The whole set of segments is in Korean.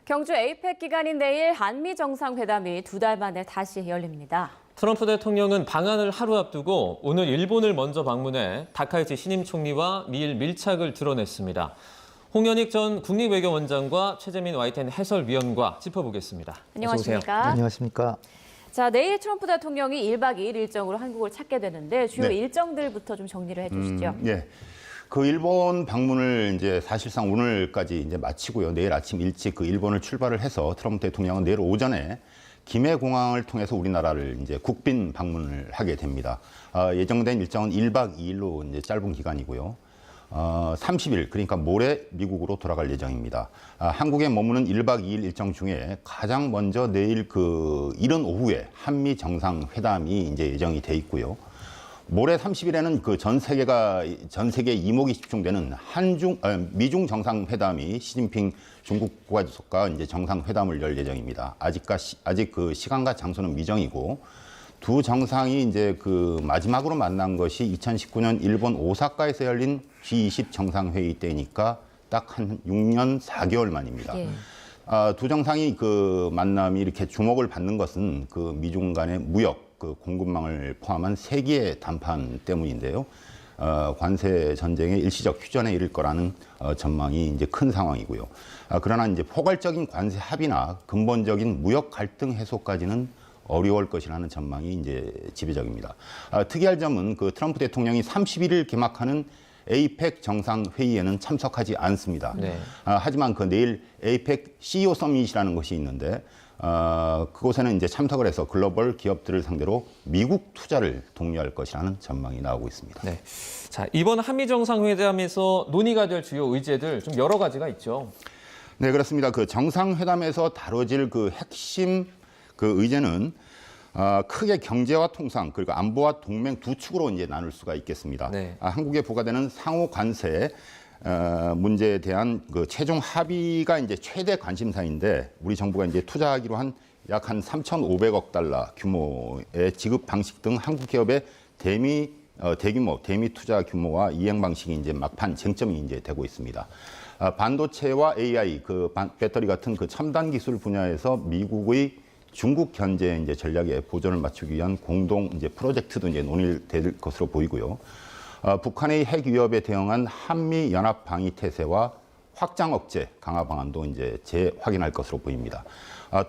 경주 에이펙 기간인 내일 한미 정상회담이 2달 만에 다시 열립니다. 트럼프 대통령은 방한을 하루 앞두고 오늘 일본을 먼저 방문해 다카이치 신임 총리와 미일 밀착을 드러냈습니다. 홍현익 전 국립외교원장과 최재민 YTN 해설위원과 짚어보겠습니다. 안녕하십니까? 안녕하십니까? 자, 내일 트럼프 대통령이 1박 2일 일정으로 한국을 찾게 되는데 주요 일정들부터 좀 정리를 해주시죠. 그 일본 방문을 이제 사실상 오늘까지 이제 마치고요. 내일 아침 일찍 그 일본을 출발을 해서 트럼프 대통령은 내일 오전에 김해 공항을 통해서 우리나라를 이제 국빈 방문을 하게 됩니다. 예정된 일정은 1박 2일로 이제 짧은 기간이고요. 30일, 그러니까 모레 미국으로 돌아갈 예정입니다. 한국에 머무는 1박 2일 일정 중에 가장 먼저 내일 그 이른 오후에 한미 정상회담이 이제 예정이 돼 있고요. 모레 30일에는 그 전 세계 이목이 집중되는 미중 정상회담이 시진핑 중국 국가주석과 이제 정상회담을 열 예정입니다. 아직 그 시간과 장소는 미정이고, 두 정상이 이제 그 마지막으로 만난 것이 2019년 일본 오사카에서 열린 G20 정상회의 때니까 딱 한 6년 4개월 만입니다. 두 정상이 그 만남이 이렇게 주목을 받는 것은 그 미중 간의 무역, 그 공급망을 포함한 세계의 담판 때문인데요. 관세 전쟁의 일시적 휴전에 이를 거라는 전망이 이제 큰 상황이고요. 그러나 이제 포괄적인 관세 합의나 근본적인 무역 갈등 해소까지는 어려울 것이라는 전망이 이제 지배적입니다. 특이할 점은 그 트럼프 대통령이 31일 개막하는 에이펙 정상회의에는 참석하지 않습니다. 하지만 그 내일 에이펙 CEO 서밋이라는 것이 있는데 그곳에는 이제 참석을 해서 글로벌 기업들을 상대로 미국 투자를 독려할 것이라는 전망이 나오고 있습니다. 네. 자, 이번 한미 정상회담에서 논의가 될 주요 의제들 좀 여러 가지가 있죠. 네, 그렇습니다. 그 정상회담에서 다뤄질 그 핵심 그 의제는 크게 경제와 통상 그리고 안보와 동맹 두 축으로 이제 나눌 수가 있겠습니다. 한국에 부과되는 상호 관세 문제에 대한 그 최종 합의가 이제 최대 관심사인데, 우리 정부가 이제 투자하기로 한 약 한 3,500억 달러 규모의 지급 방식 등 한국 기업의 대규모 대미 투자 규모와 이행 방식이 이제 막판 쟁점이 이제 되고 있습니다. 반도체와 AI, 그 배터리 같은 그 첨단 기술 분야에서 미국의 중국 견제 이제 전략에 보조를 맞추기 위한 공동 이제 프로젝트도 이제 논의될 것으로 보이고요. 북한의 핵 위협에 대응한 한미 연합 방위 태세와 확장 억제 강화 방안도 이제 재확인할 것으로 보입니다.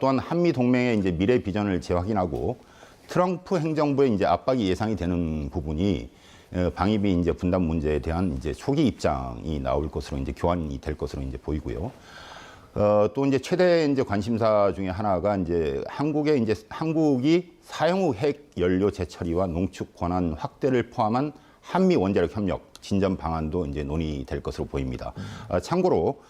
또한 한미 동맹의 이제 미래 비전을 재확인하고 트럼프 행정부의 이제 압박이 예상이 되는 부분이 방위비 이제 분담 문제에 대한 이제 초기 입장이 나올 것으로 이제 교환이 될 것으로 이제 보이고요. 또 이제 최대 이제 관심사 중에 하나가 이제 한국이 사용 후 핵 연료 재처리와 농축 권한 확대를 포함한 한미 원자력 협력 진전 방안도 이제 논의될 것으로 보입니다. 참고로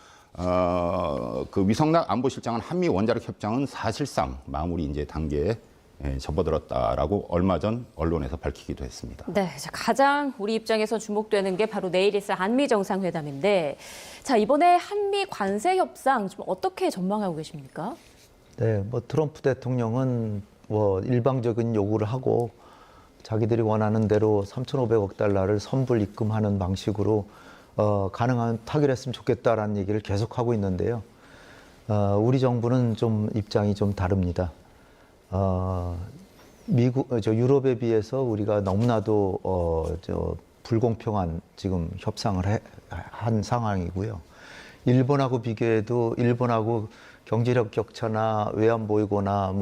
그 위성락 안보실장은 한미 원자력 협정은 사실상 마무리 이제 단계에 접어들었다라고 얼마 전 언론에서 밝히기도 했습니다. 네, 가장 우리 입장에서 주목되는 게 바로 내일 있을 한미 정상회담인데, 자, 이번에 한미 관세 협상 좀 어떻게 전망하고 계십니까? 네, 뭐 트럼프 대통령은 뭐 일방적인 요구를 하고 자기들이 원하는 대로 3,500억 달러를 선불 입금하는 방식으로 가능한 타결했으면 좋겠다라는 얘기를 계속하고 있는데요. 우리 정부는 좀 입장이 좀 다릅니다. 유럽에 비해서 우리가 너무나도 불공평한 지금 협상을 한 상황이고요. 일본하고 비교해도 일본하고 경제력 격차나 외환 보유고나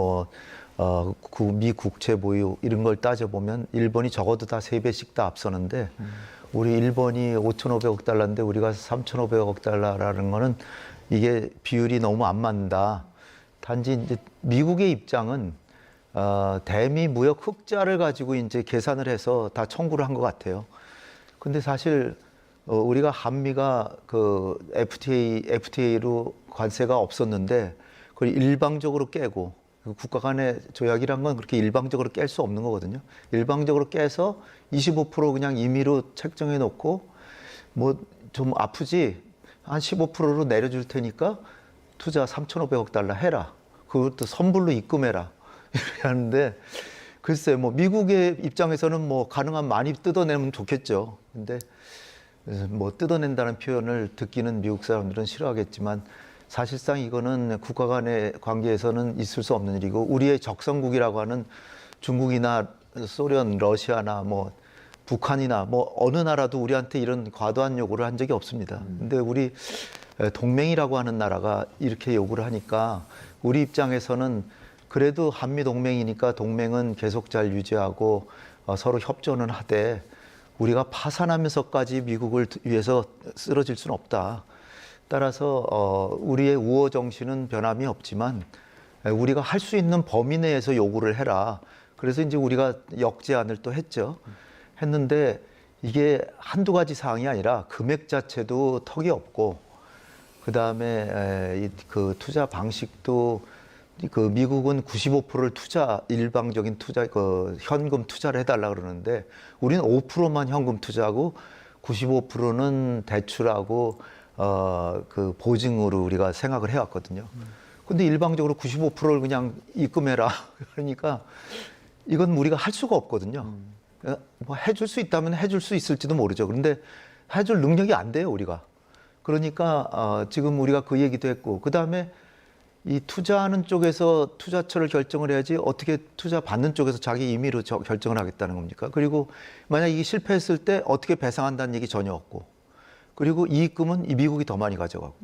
미 국채 보유 이런 걸 따져보면 일본이 적어도 다 3배씩 다 앞서는데, 우리 일본이 5,500억 달러인데 우리가 3,500억 달러라는 거는 이게 비율이 너무 안 맞는다. 단지 이제 미국의 입장은 대미 무역 흑자를 가지고 이제 계산을 해서 다 청구를 한 것 같아요. 근데 사실 우리가 한미가 그 FTA로 관세가 없었는데 그걸 일방적으로 깨고, 국가 간의 조약이란 건 그렇게 일방적으로 깰 수 없는 거거든요. 일방적으로 깨서 25% 그냥 임의로 책정해 놓고 뭐 좀 아프지 한 15%로 내려줄 테니까 투자 3,500억 달러 해라. 그것도 선불로 입금해라. 이렇게 하는데, 글쎄 뭐 미국의 입장에서는 뭐 가능한 많이 뜯어내면 좋겠죠. 근데 뭐 뜯어낸다는 표현을 듣기는 미국 사람들은 싫어하겠지만 사실상 이거는 국가 간의 관계에서는 있을 수 없는 일이고 우리의 적성국이라고 하는 중국이나 소련, 러시아나 뭐 북한이나 뭐 어느 나라도 우리한테 이런 과도한 요구를 한 적이 없습니다. 근데 우리 동맹이라고 하는 나라가 이렇게 요구를 하니까 우리 입장에서는 그래도 한미 동맹이니까 동맹은 계속 잘 유지하고 서로 협조는 하되 우리가 파산하면서까지 미국을 위해서 쓰러질 수는 없다. 따라서 우리의 우호 정신은 변함이 없지만 우리가 할 수 있는 범위 내에서 요구를 해라. 그래서 이제 우리가 역제안을 또 했죠. 했는데 이게 한두 가지 사항이 아니라 금액 자체도 턱이 없고 그다음에 그 투자 방식도 그 미국은 95%를 일방적인 투자, 그 현금 투자를 해달라 그러는데 우리는 5%만 현금 투자하고 95%는 대출하고 그 보증으로 우리가 생각을 해왔거든요. 근데 일방적으로 95%를 그냥 입금해라 그러니까 이건 우리가 할 수가 없거든요. 뭐 해줄 수 있다면 해줄 수 있을지도 모르죠. 그런데 해줄 능력이 안 돼요, 우리가. 그러니까 지금 우리가 그 얘기도 했고 그다음에 이 투자하는 쪽에서 투자처를 결정을 해야지 어떻게 투자 받는 쪽에서 자기 임의로 결정을 하겠다는 겁니까? 그리고 만약 이게 실패했을 때 어떻게 배상한다는 얘기 전혀 없고 그리고 이익금은 이 미국이 더 많이 가져가고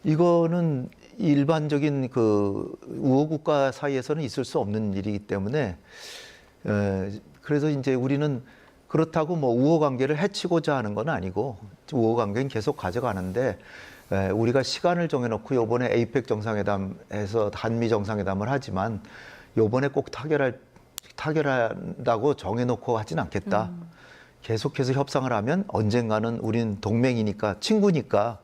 이거는 일반적인 그 우호국가 사이에서는 있을 수 없는 일이기 때문에 그래서 이제 우리는 그렇다고 뭐 우호 관계를 해치고자 하는 건 아니고 우호 관계는 계속 가져가는데 우리가 시간을 정해놓고 요번에 에이펙 정상회담에서 한미 정상회담을 하지만 요번에 꼭 타결한다고 정해놓고 하진 않겠다. 계속해서 협상을 하면 언젠가는 우린 동맹이니까 친구니까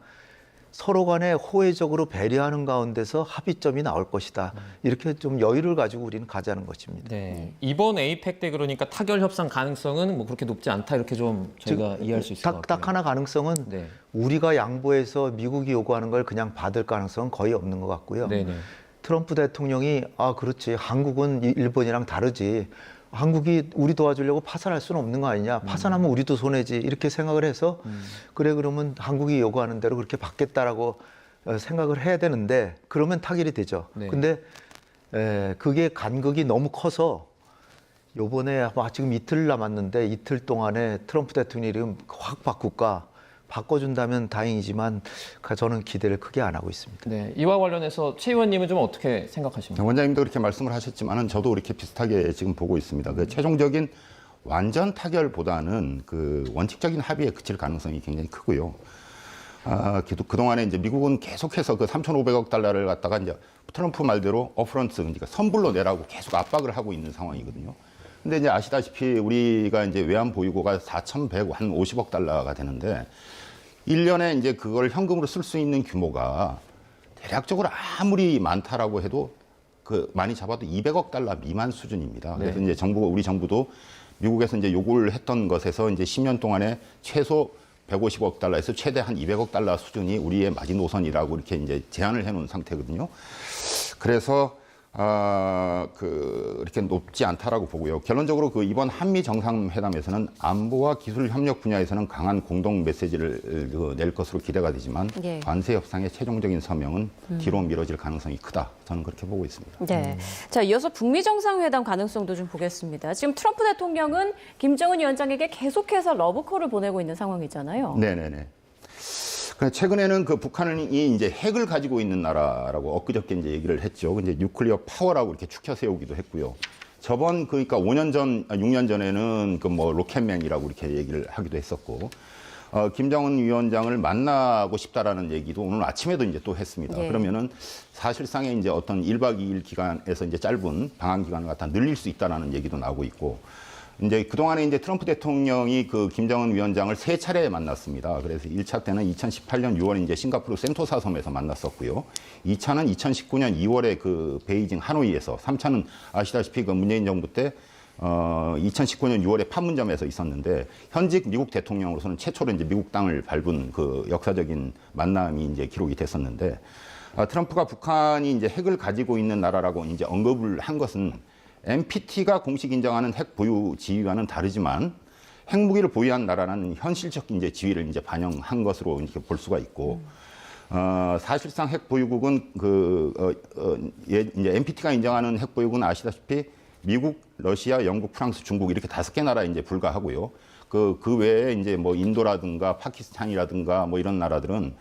서로 간에 호혜적으로 배려하는 가운데서 합의점이 나올 것이다. 이렇게 좀 여유를 가지고 우리는 가자는 것입니다. 네. 이번 에이펙 때 그러니까 타결 협상 가능성은 뭐 그렇게 높지 않다 이렇게 좀 저희가 이해할 수 있을 것 같아요. 딱 하나 가능성은 네. 우리가 양보해서 미국이 요구하는 걸 그냥 받을 가능성은 거의 없는 것 같고요. 네네. 트럼프 대통령이 그렇지 한국은 일본이랑 다르지. 한국이 우리 도와주려고 파산할 수는 없는 거 아니냐. 파산하면 우리도 손해지. 이렇게 생각을 해서 그래 그러면 한국이 요구하는 대로 그렇게 받겠다라고 생각을 해야 되는데 그러면 타결이 되죠. 네. 근데 그게 간극이 너무 커서 요번에 지금 이틀 남았는데 이틀 동안에 트럼프 대통령이 확 바꿔준다면 다행이지만 저는 기대를 크게 안 하고 있습니다. 네. 이와 관련해서 최 의원님은 좀 어떻게 생각하십니까? 원장님도 그렇게 말씀을 하셨지만은 저도 그렇게 비슷하게 지금 보고 있습니다. 그 최종적인 완전 타결보다는 그 원칙적인 합의에 그칠 가능성이 굉장히 크고요. 그동안에 이제 미국은 계속해서 그 3,500억 달러를 갖다가 이제 트럼프 말대로 어프런트, 그러니까 선불로 내라고 계속 압박을 하고 있는 상황이거든요. 근데 이제 아시다시피 우리가 이제 외환 보유고가 4,150억 달러가 되는데 1년에 이제 그걸 현금으로 쓸 수 있는 규모가 대략적으로 아무리 많다라고 해도 그 많이 잡아도 200억 달러 미만 수준입니다. 그래서 네. 이제 우리 정부도 미국에서 이제 요구를 했던 것에서 이제 10년 동안에 최소 150억 달러에서 최대 한 200억 달러 수준이 우리의 마지노선이라고 이렇게 이제 제안을 해놓은 상태거든요. 그래서 이렇게 높지 않다라고 보고요. 결론적으로 그 이번 한미 정상회담에서는 안보와 기술 협력 분야에서는 강한 공동 메시지를 낼 것으로 기대가 되지만 예. 관세 협상의 최종적인 서명은 뒤로 미뤄질 가능성이 크다. 저는 그렇게 보고 있습니다. 네. 자, 이어서 북미 정상회담 가능성도 좀 보겠습니다. 지금 트럼프 대통령은 김정은 위원장에게 계속해서 러브콜을 보내고 있는 상황이잖아요. 네네네. 최근에는 그 북한이 이제 핵을 가지고 있는 나라라고 엊그저께 이제 얘기를 했죠. 이제 뉴클리어 파워라고 이렇게 추켜 세우기도 했고요. 그러니까 5년 전, 6년 전에는 그 뭐 로켓맨이라고 이렇게 얘기를 하기도 했었고, 김정은 위원장을 만나고 싶다라는 얘기도 오늘 아침에도 이제 또 했습니다. 예. 그러면은 사실상의 이제 어떤 1박 2일 기간에서 이제 짧은 방한 기간을 갖다 늘릴 수 있다라는 얘기도 나오고 있고, 이제 그동안에 이제 트럼프 대통령이 그 김정은 위원장을 3차례 만났습니다. 그래서 1차 때는 2018년 6월 이제 싱가포르 센토사 섬에서 만났었고요. 2차는 2019년 2월에 그 베이징 하노이에서, 3차는 아시다시피 그 문재인 정부 때 2019년 6월에 판문점에서 있었는데, 현직 미국 대통령으로서는 최초로 이제 미국 땅을 밟은 그 역사적인 만남이 이제 기록이 됐었는데, 트럼프가 북한이 이제 핵을 가지고 있는 나라라고 이제 언급을 한 것은 NPT가 공식 인정하는 핵 보유 지위와는 다르지만 핵무기를 보유한 나라라는 현실적 이제 지위를 이제 반영한 것으로 이렇게 볼 수가 있고, 사실상 핵 보유국은 이제 NPT가 인정하는 핵 보유국은 아시다시피 미국, 러시아, 영국, 프랑스, 중국 이렇게 5개 나라에 이제 불과하고요. 그 외에 이제 뭐 인도라든가 파키스탄이라든가 뭐 이런 나라들은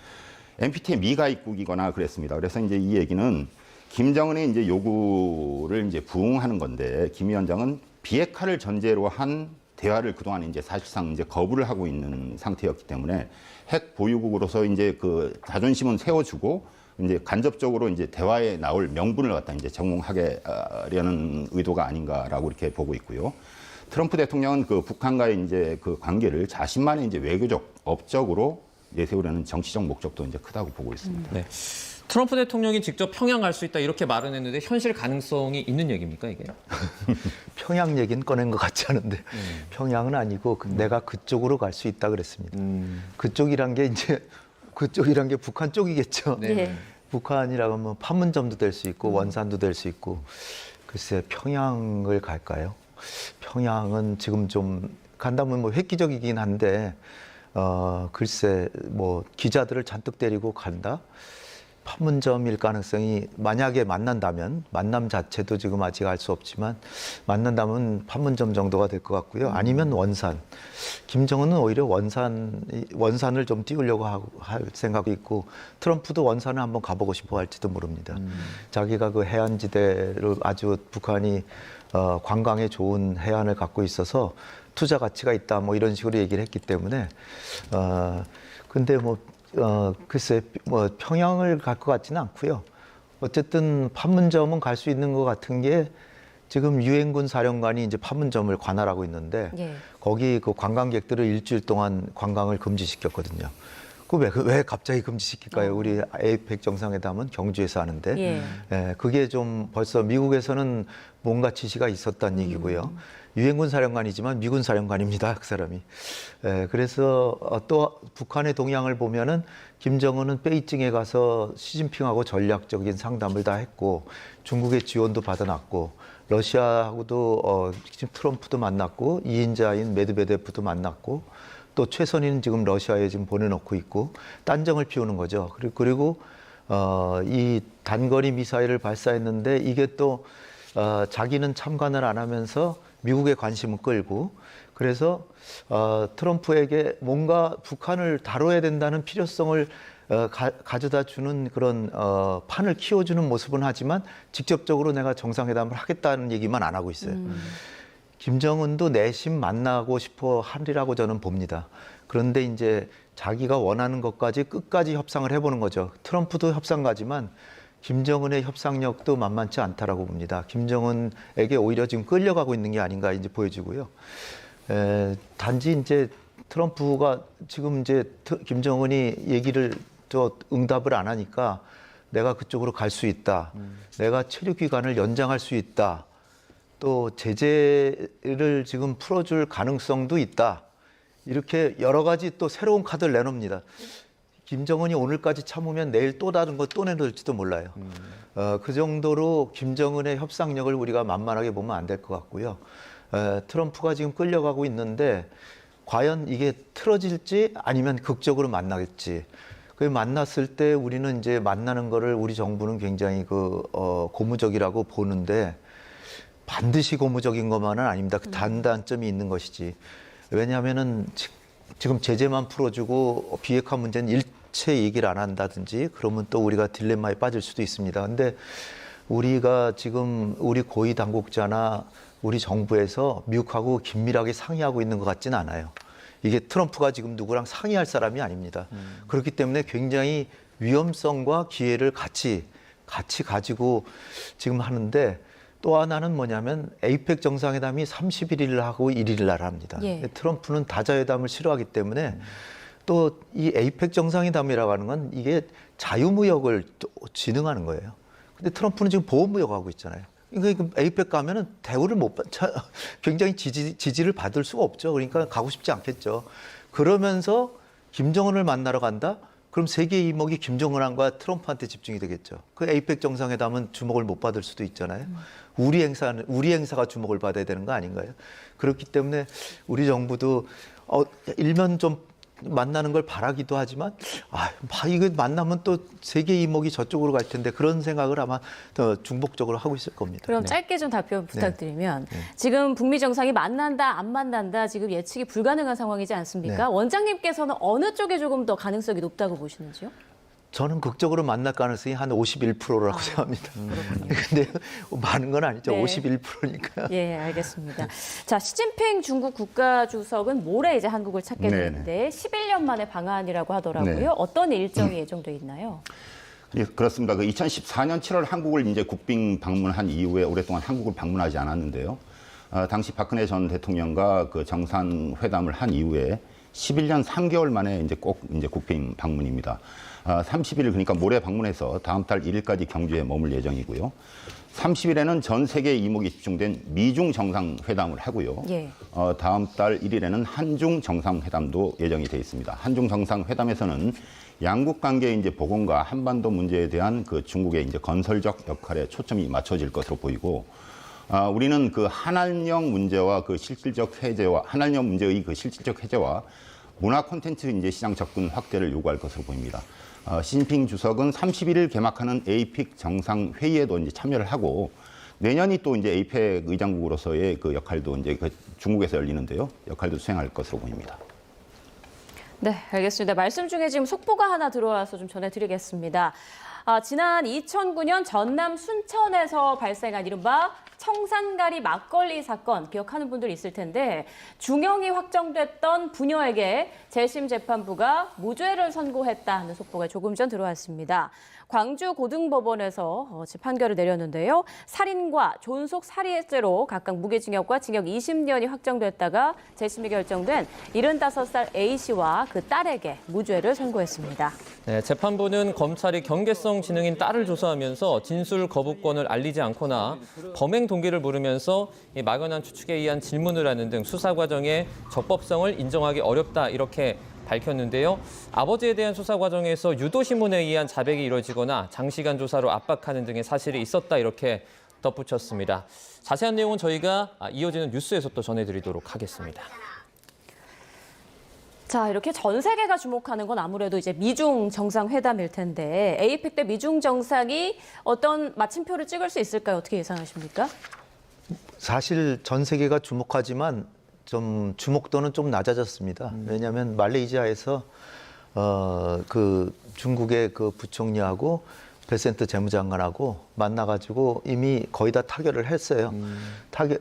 NPT의 미가입국이거나 그랬습니다. 그래서 이제 이 얘기는 김정은의 이제 요구를 이제 부응하는 건데 김 위원장은 비핵화를 전제로 한 대화를 그동안 이제 사실상 이제 거부를 하고 있는 상태였기 때문에 핵 보유국으로서 이제 그 자존심은 세워주고 이제 간접적으로 이제 대화에 나올 명분을 갖다 이제 제공하려는 의도가 아닌가라고 이렇게 보고 있고요. 트럼프 대통령은 그 북한과의 이제 그 관계를 자신만의 이제 외교적, 업적으로 내세우려는 정치적 목적도 이제 크다고 보고 있습니다. 네. 트럼프 대통령이 직접 평양 갈 수 있다 이렇게 말은 했는데 현실 가능성이 있는 얘기입니까 이게? 평양 얘기는 꺼낸 것 같지 않은데 평양은 아니고 내가 그쪽으로 갈 수 있다 그랬습니다. 그쪽이란 게 이제 그쪽이란 게 북한 쪽이겠죠. 네. 예. 북한이라고 하면 판문점도 될 수 있고 원산도 될 수 있고 글쎄 평양을 갈까요? 평양은 지금 좀 간다면 뭐 획기적이긴 한데 글쎄 뭐 기자들을 잔뜩 데리고 간다? 판문점일 가능성이 만약에 만난다면 만남 자체도 지금 아직 알 수 없지만 만난다면 판문점 정도가 될 것 같고요. 아니면 원산. 김정은은 오히려 원산을 좀 띄우려고 할 생각이 있고 트럼프도 원산을 한번 가보고 싶어 할지도 모릅니다. 자기가 그 해안지대를 아주 북한이 관광에 좋은 해안을 갖고 있어서 투자 가치가 있다 뭐 이런 식으로 얘기를 했기 때문에 근데 뭐 글쎄, 뭐 평양을 갈 것 같지는 않고요. 어쨌든 판문점은 갈 수 있는 것 같은 게 지금 유엔군 사령관이 이제 판문점을 관할하고 있는데 예. 거기 그 관광객들을 일주일 동안 관광을 금지시켰거든요. 왜 갑자기 금지시킬까요? 우리 에이펙 정상회담은 경주에서 하는데 예. 예, 그게 좀 벌써 미국에서는 뭔가 지시가 있었다는 얘기고요. 유엔군 사령관이지만 미군 사령관입니다, 그 사람이. 예, 그래서 또 북한의 동향을 보면은 김정은은 베이징에 가서 시진핑하고 전략적인 상담을 다 했고 중국의 지원도 받아놨고 러시아하고도 지금 트럼프도 만났고 2인자인 메드베데프도 만났고 또 최선희는 지금 러시아에 지금 보내놓고 있고 딴정을 피우는 거죠. 그리고 이 단거리 미사일을 발사했는데 이게 또 자기는 참관을 안 하면서 미국의 관심을 끌고 그래서 트럼프에게 뭔가 북한을 다뤄야 된다는 필요성을 가져다 주는 그런 판을 키워주는 모습은 하지만 직접적으로 내가 정상회담을 하겠다는 얘기만 안 하고 있어요. 김정은도 내심 만나고 싶어 하리라고 저는 봅니다. 그런데 이제 자기가 원하는 것까지 끝까지 협상을 해보는 거죠. 트럼프도 협상가지만 김정은의 협상력도 만만치 않다라고 봅니다. 김정은에게 오히려 지금 끌려가고 있는 게 아닌가 이제 보여지고요. 단지 이제 트럼프가 지금 이제 김정은이 얘기를 응답을 안 하니까 내가 그쪽으로 갈 수 있다. 내가 체류 기간을 연장할 수 있다. 또 제재를 지금 풀어줄 가능성도 있다. 이렇게 여러 가지 또 새로운 카드를 내놉니다. 김정은이 오늘까지 참으면 내일 또 다른 거 또 내놓을지도 몰라요. 그 정도로 김정은의 협상력을 우리가 만만하게 보면 안 될 것 같고요. 트럼프가 지금 끌려가고 있는데 과연 이게 틀어질지 아니면 극적으로 만나겠지. 그 만났을 때 우리는 이제 만나는 거를 우리 정부는 굉장히 고무적이라고 보는데 반드시 고무적인 것만은 아닙니다. 그 단단점이 있는 것이지. 왜냐하면은 지금 제재만 풀어주고 비핵화 문제는 일체 얘기를 안 한다든지 그러면 또 우리가 딜레마에 빠질 수도 있습니다. 근데 우리가 지금 우리 고위 당국자나 우리 정부에서 미국하고 긴밀하게 상의하고 있는 것 같지는 않아요. 이게 트럼프가 지금 누구랑 상의할 사람이 아닙니다. 그렇기 때문에 굉장히 위험성과 기회를 같이 가지고 지금 하는데 또 하나는 뭐냐면 에이펙 정상회담이 31일 하고 1일 날 합니다. 예. 트럼프는 다자회담을 싫어하기 때문에 또 이 에이펙 정상회담이라고 하는 건 이게 자유무역을 진흥하는 거예요. 근데 트럼프는 지금 보호무역 하고 있잖아요. 그러니까 에이펙 가면은 대우를 굉장히 지지를 받을 수가 없죠. 그러니까 가고 싶지 않겠죠. 그러면서 김정은을 만나러 간다? 그럼 세계의 이목이 김정은과 트럼프한테 집중이 되겠죠. 그 에이펙 정상회담은 주목을 못 받을 수도 있잖아요. 우리 행사가 주목을 받아야 되는 거 아닌가요? 그렇기 때문에 우리 정부도 일면 좀 만나는 걸 바라기도 하지만 이거 만나면 또 세계 이목이 저쪽으로 갈 텐데 그런 생각을 아마 더 중복적으로 하고 있을 겁니다. 그럼 짧게 좀 답변 부탁드리면 지금 북미 정상이 만난다 안 만난다 지금 예측이 불가능한 상황이지 않습니까? 네. 원장님께서는 어느 쪽에 조금 더 가능성이 높다고 보시는지요? 저는 극적으로 만날 가능성이 한 51%라고 생각합니다. 근데 많은 건 아니죠. 네. 51%니까요. 예, 알겠습니다. 자, 시진핑 중국 국가주석은 모레 이제 한국을 찾게 네네. 되는데 11년 만에 방한이라고 하더라고요. 네. 어떤 일정이 예정돼 있나요? 예, 그렇습니다. 그 2014년 7월 한국을 이제 국빈 방문한 이후에 오랫동안 한국을 방문하지 않았는데요. 당시 박근혜 전 대통령과 그 정상회담을 한 이후에 11년 3개월 만에 이제 꼭 이제 국빈 방문입니다. 30일 그러니까 모레 방문해서 다음 달 1일까지 경주에 머물 예정이고요. 30일에는 전 세계 이목이 집중된 미중 정상회담을 하고요. 예. 다음 달 1일에는 한중 정상회담도 예정이 돼 있습니다. 한중 정상회담에서는 양국 관계 이제 복원과 한반도 문제에 대한 그 중국의 이제 건설적 역할에 초점이 맞춰질 것으로 보이고, 우리는 그 한한령 문제와 그 실질적 해제와 한한령 문제의 그 실질적 해제와 문화 콘텐츠 이제 시장 접근 확대를 요구할 것으로 보입니다. 시진핑 주석은 31일 개막하는 에이펙 정상 회의에도 이제 참여를 하고 내년이 또 이제 에이펙 의장국으로서의 그 역할도 이제 그 중국에서 열리는데요. 역할도 수행할 것으로 보입니다. 네, 알겠습니다. 말씀 중에 지금 속보가 하나 들어와서 좀 전해드리겠습니다. 지난 2009년 전남 순천에서 발생한 이른바 청산가리 막걸리 사건 기억하는 분들 있을 텐데 중형이 확정됐던 부녀에게 재심 재판부가 무죄를 선고했다는 속보가 조금 전 들어왔습니다. 광주 고등법원에서 판결을 내렸는데요. 살인과 존속 살해죄로 각각 무기징역과 징역 20년이 확정됐다가 재심이 결정된 75살 A씨와 그 딸에게 무죄를 선고했습니다. 네, 재판부는 검찰이 경계성 지능인 딸을 조사하면서 진술 거부권을 알리지 않거나 범행 동기를 물으면서 막연한 추측에 의한 질문을 하는 등 수사 과정의 적법성을 인정하기 어렵다 이렇게 밝혔는데요. 아버지에 대한 수사 과정에서 유도신문에 의한 자백이 이뤄지거나 장시간 조사로 압박하는 등의 사실이 있었다 이렇게 덧붙였습니다. 자세한 내용은 저희가 이어지는 뉴스에서 또 전해드리도록 하겠습니다. 자, 이렇게 전 세계가 주목하는 건 아무래도 이제 미중 정상회담일 텐데 에이펙 때 미중 정상이 어떤 마침표를 찍을 수 있을까요? 어떻게 예상하십니까? 사실 전 세계가 주목하지만 좀 주목도는 좀 낮아졌습니다. 왜냐하면 말레이시아에서 그 중국의 그 부총리하고 베센트 재무장관하고 만나가지고 이미 거의 다 타결을 했어요.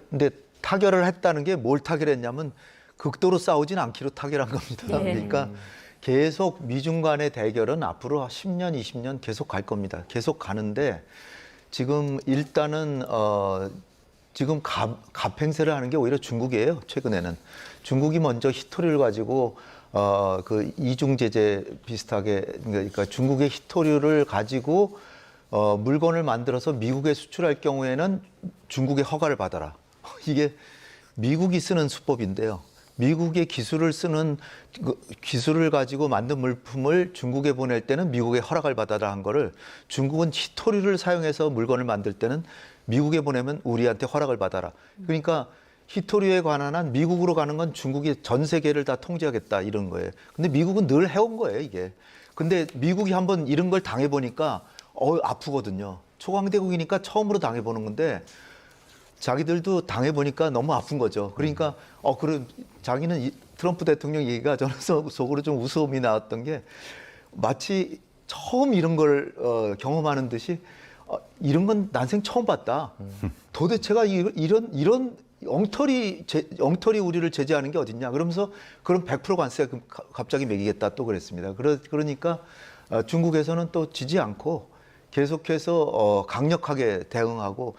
근데 타결을 했다는 게 뭘 타결했냐면 극도로 싸우진 않기로 타결한 겁니다. 네. 그러니까 계속 미중 간의 대결은 앞으로 10년, 20년 계속 갈 겁니다. 계속 가는데 지금 일단은 지금 갑행세를 하는 게 오히려 중국이에요. 최근에는 중국이 먼저 히토리를 가지고 그 이중 제재 비슷하게 그러니까 중국의 히토리를 가지고 물건을 만들어서 미국에 수출할 경우에는 중국의 허가를 받아라. 이게 미국이 쓰는 수법인데요. 미국의 기술을 가지고 만든 물품을 중국에 보낼 때는 미국의 허락을 받아라 한 거를 중국은 히토리를 사용해서 물건을 만들 때는 미국에 보내면 우리한테 허락을 받아라. 그러니까 히토리에 관한 한 미국으로 가는 건 중국이 전 세계를 다 통제하겠다 이런 거예요. 근데 미국은 늘 해온 거예요, 이게. 근데 미국이 한번 이런 걸 당해보니까 아프거든요. 초강대국이니까 처음으로 당해보는 건데 자기들도 당해보니까 너무 아픈 거죠. 그러니까 그런 자기는 트럼프 대통령 얘기가 저는 속으로 좀 웃음이 나왔던 게 마치 처음 이런 걸 경험하는 듯이 이런 건 난생 처음 봤다. 도대체가 이런 엉터리 우리를 제재하는 게 어딨냐. 그러면서 그럼 100% 관세 갑자기 매기겠다 또 그랬습니다. 그러니까 중국에서는 또 지지 않고 계속해서 강력하게 대응하고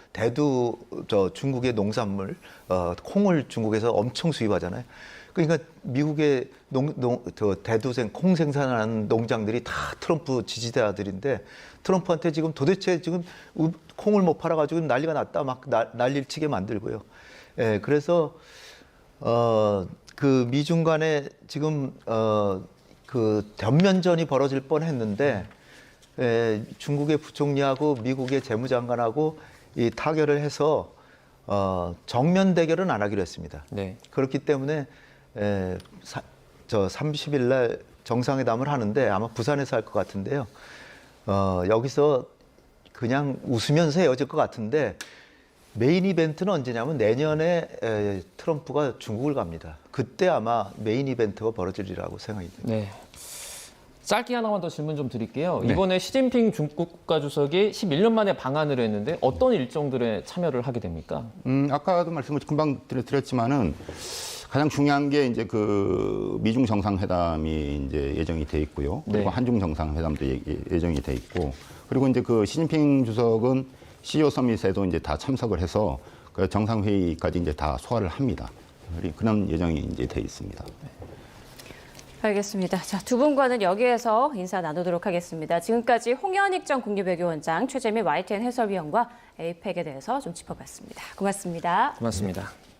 중국의 농산물 콩을 중국에서 엄청 수입하잖아요. 그러니까 미국의 대두생 콩 생산하는 농장들이 다 트럼프 지지자들인데 트럼프한테 지금 도대체 지금 콩을 못 팔아가지고 난리가 났다 막 난리를 치게 만들고요. 예, 그래서 그 미중 간에 지금 그 전면전이 벌어질 뻔했는데. 중국의 부총리하고 미국의 재무장관하고 이 타결을 해서 정면 대결은 안 하기로 했습니다. 네. 그렇기 때문에 30일 날 정상회담을 하는데 아마 부산에서 할 것 같은데요. 여기서 그냥 웃으면서 헤어질 것 같은데 메인 이벤트는 언제냐면 내년에 트럼프가 중국을 갑니다. 그때 아마 메인 이벤트가 벌어지리라고 생각이 듭니다. 네. 짧게 하나만 더 질문 좀 드릴게요. 네. 이번에 시진핑 중국 국가주석이 11년 만에 방한을 했는데 어떤 일정들에 참여를 하게 됩니까? 아까도 말씀을 금방 드렸지만은 가장 중요한 게 이제 그 미중 정상회담이 이제 예정이 돼 있고요. 그리고 네. 한중 정상회담도 예정이 돼 있고, 그리고 이제 그 시진핑 주석은 CEO 서밋에도 이제 다 참석을 해서 그 정상회의까지 이제 다 소화를 합니다. 그런 예정이 이제 돼 있습니다. 알겠습니다. 자, 두 분과는 여기에서 인사 나누도록 하겠습니다. 지금까지 홍현익 전 국립외교원장, 최재민 YTN 해설위원과 에이펙에 대해서 좀 짚어봤습니다. 고맙습니다. 고맙습니다.